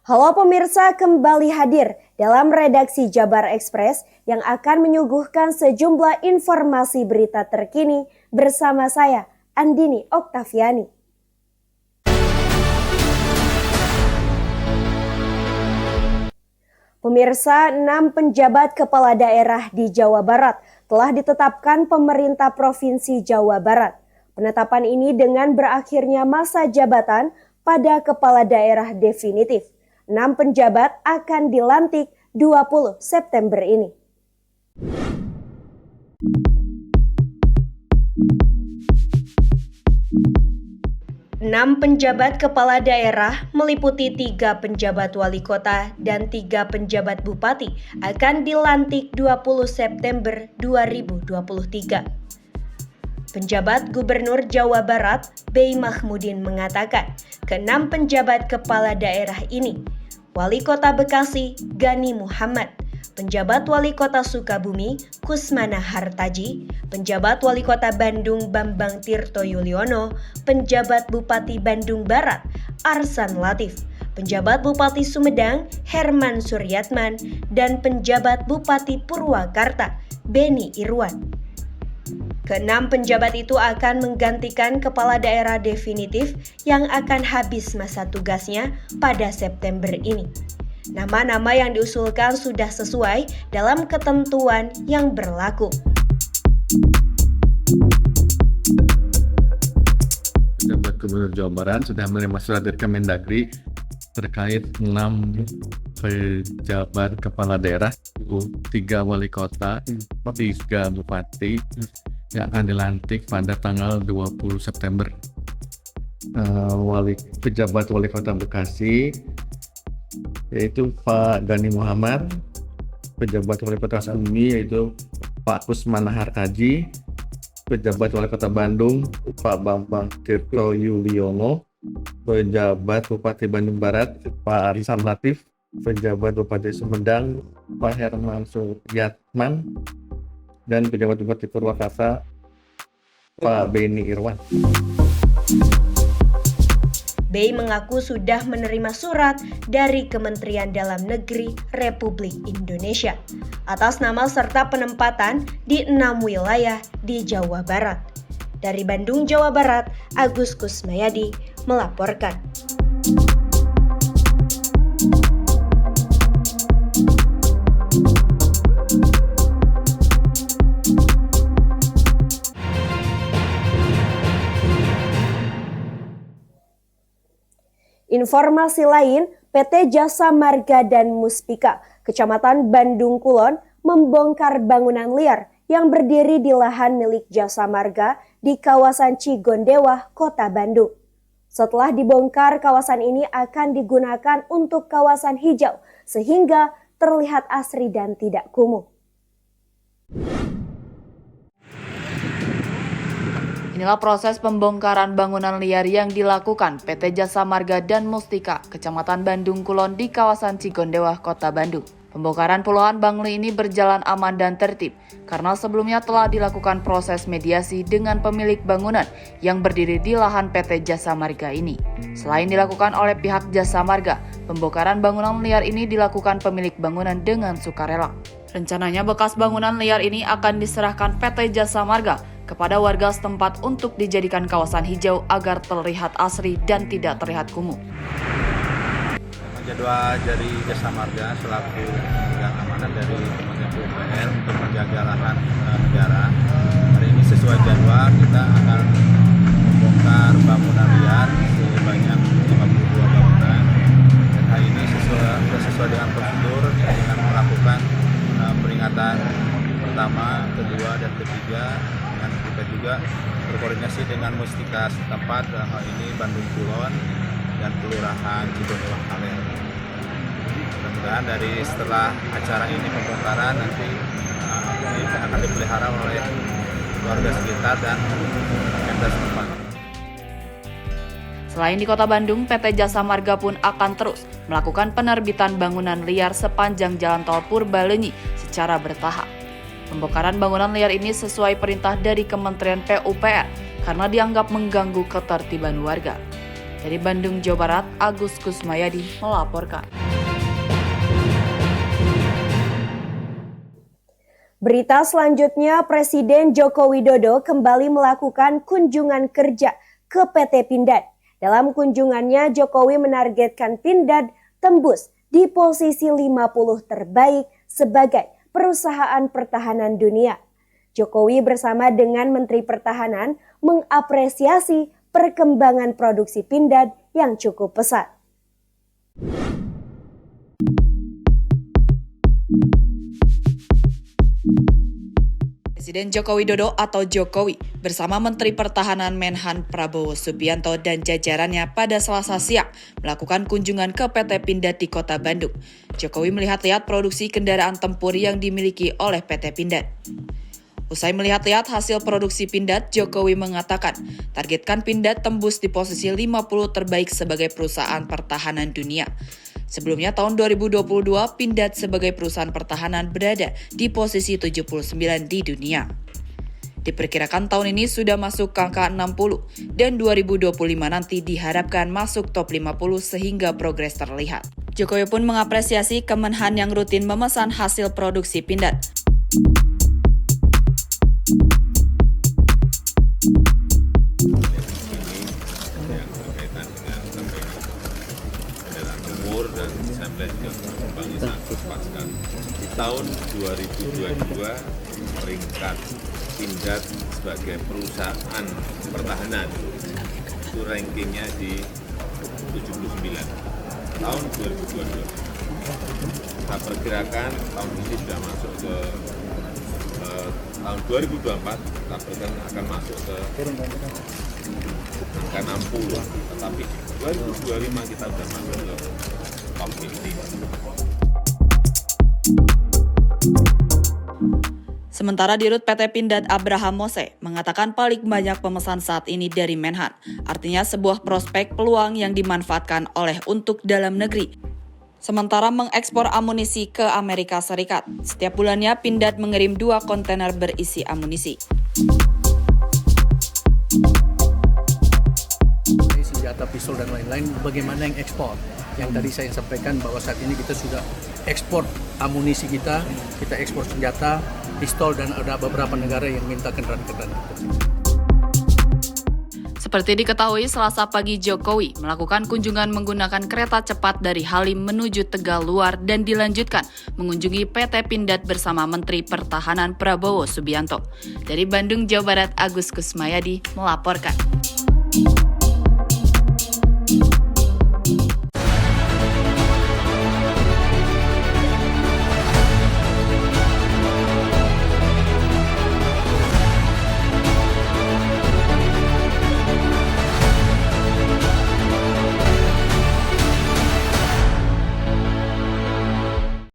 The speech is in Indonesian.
Halo pemirsa, kembali hadir dalam redaksi Jabar Express yang akan menyuguhkan sejumlah informasi berita terkini bersama saya, Andini Oktaviani. Pemirsa, 6 penjabat kepala daerah di Jawa Barat telah ditetapkan pemerintah Provinsi Jawa Barat. Penetapan ini dengan berakhirnya masa jabatan pada kepala daerah definitif. 6 penjabat akan dilantik 20 September ini. 6 penjabat kepala daerah meliputi 3 penjabat wali kota dan 3 penjabat bupati akan dilantik 20 September 2023. Penjabat Gubernur Jawa Barat, Bey Mahmudin mengatakan, ke-6 penjabat kepala daerah ini, Wali Kota Bekasi, Gani Muhammad, penjabat Wali Kota Sukabumi, Kusmana Hartaji, penjabat Wali Kota Bandung, Bambang Tirto Yuliono, penjabat Bupati Bandung Barat, Arsan Latif, penjabat Bupati Sumedang, Herman Suryatman, dan penjabat Bupati Purwakarta, Beni Irwan. Ke-6 penjabat itu akan menggantikan kepala daerah definitif yang akan habis masa tugasnya pada September ini. Nama-nama yang diusulkan sudah sesuai dalam ketentuan yang berlaku. Penjabat Gubernur Jawa Barat sudah menerima surat dari Kemendagri terkait 6 pejabat kepala daerah, 3 wali kota, 3 bupati yang akan dilantik pada tanggal 20 September. Pejabat wali kota Bekasi yaitu Pak Gani Muhammad, pejabat wali kota Sukabumi yaitu Pak Kusmana Hartaji, pejabat wali kota Bandung Pak Bambang Tirto Yuliono, pejabat Bupati Bandung Barat Pak Arsan Latif, pejabat Bupati Sumedang Pak Herman Suryatman, dan pejabat Bupati Purwakarta Pak Beni Irwan. Bey mengaku sudah menerima surat dari Kementerian Dalam Negeri Republik Indonesia atas nama serta penempatan di 6 wilayah di Jawa Barat. Dari Bandung, Jawa Barat, Agus Kusmayadi melaporkan. Informasi lain, PT Jasa Marga dan Muspika, Kecamatan Bandung Kulon, membongkar bangunan liar yang berdiri di lahan milik Jasa Marga di kawasan Cigondewa, Kota Bandung. Setelah dibongkar, kawasan ini akan digunakan untuk kawasan hijau, sehingga terlihat asri dan tidak kumuh. Inilah proses pembongkaran bangunan liar yang dilakukan PT Jasa Marga dan Mustika, Kecamatan Bandung Kulon di kawasan Cigondewa, Kota Bandung. Pembongkaran puluhan bangunan ini berjalan aman dan tertib karena sebelumnya telah dilakukan proses mediasi dengan pemilik bangunan yang berdiri di lahan PT Jasa Marga ini. Selain dilakukan oleh pihak Jasa Marga, pembongkaran bangunan liar ini dilakukan pemilik bangunan dengan sukarela. Rencananya bekas bangunan liar ini akan diserahkan PT Jasa Marga kepada warga setempat untuk dijadikan kawasan hijau agar terlihat asri dan tidak terlihat kumuh. Jadwal dari Jasa Marga selaku yang amanat dari Kementerian PUPR untuk menjaga lahan negara. Hari ini sesuai jadwal kita akan membongkar bangunan liar sebanyak 52 bangunan. Dan hari ini sesuai dengan prosedur dengan melakukan peringatan pertama, kedua, dan ketiga. Dan kita juga berkoordinasi dengan Mustika setempat, dalam hal ini Bandung Kulon dan Kelurahan Cigondewa Kaler. Mudah-mudahan dari setelah acara ini pembongkaran nanti akan dipelihara oleh warga sekitar dan Pemda setempat. Selain di Kota Bandung, PT Jasa Marga pun akan terus melakukan penerbitan bangunan liar sepanjang Jalan Tol Purbalenyi secara bertahap. Pembongkaran bangunan liar ini sesuai perintah dari Kementerian PUPR karena dianggap mengganggu ketertiban warga. Dari Bandung, Jawa Barat, Agus Kusmayadi melaporkan. Berita selanjutnya, Presiden Joko Widodo kembali melakukan kunjungan kerja ke PT Pindad. Dalam kunjungannya, Jokowi menargetkan Pindad tembus di posisi 50 terbaik sebagai perusahaan pertahanan dunia. Jokowi bersama dengan Menteri Pertahanan mengapresiasi perkembangan produksi Pindad yang cukup pesat. Presiden Joko Widodo atau Jokowi bersama Menteri Pertahanan Menhan Prabowo Subianto dan jajarannya pada Selasa siang melakukan kunjungan ke PT Pindad di Kota Bandung. Jokowi melihat-lihat produksi kendaraan tempur yang dimiliki oleh PT Pindad. Usai melihat-lihat hasil produksi Pindad, Jokowi mengatakan targetkan Pindad tembus di posisi 50 terbaik sebagai perusahaan pertahanan dunia. Sebelumnya tahun 2022, Pindad sebagai perusahaan pertahanan berada di posisi 79 di dunia. Diperkirakan tahun ini sudah masuk ke angka 60 dan 2025 nanti diharapkan masuk top 50 sehingga progres terlihat. Jokowi pun mengapresiasi Kemenhan yang rutin memesan hasil produksi Pindad. Dan sampai ke pembangunan cepat sekali. Di tahun 2022 peringkat Pindad sebagai perusahaan pertahanan itu rankingnya di 79 tahun 2022. Kita perkirakan tahun ini sudah masuk ke tahun 2024 kita perkirakan akan masuk ke angka 60, tetapi 2025 kita sudah masuk ke top 50. Sementara Dirut PT Pindad Abraham Mose mengatakan paling banyak pemesan saat ini dari Menhan, artinya sebuah prospek peluang yang dimanfaatkan oleh untuk dalam negeri. Sementara mengekspor amunisi ke Amerika Serikat, setiap bulannya Pindad mengirim 2 kontainer berisi amunisi. Senjata, pistol dan lain-lain, bagaimana yang ekspor? Yang tadi saya sampaikan bahwa saat ini kita sudah ekspor amunisi kita ekspor senjata, pistol, dan ada beberapa negara yang minta kendaraan-kendaraan kita. Seperti diketahui, Selasa pagi Jokowi melakukan kunjungan menggunakan kereta cepat dari Halim menuju Tegal Luar dan dilanjutkan mengunjungi PT Pindad bersama Menteri Pertahanan Prabowo Subianto. Dari Bandung, Jawa Barat, Agus Kusmayadi melaporkan.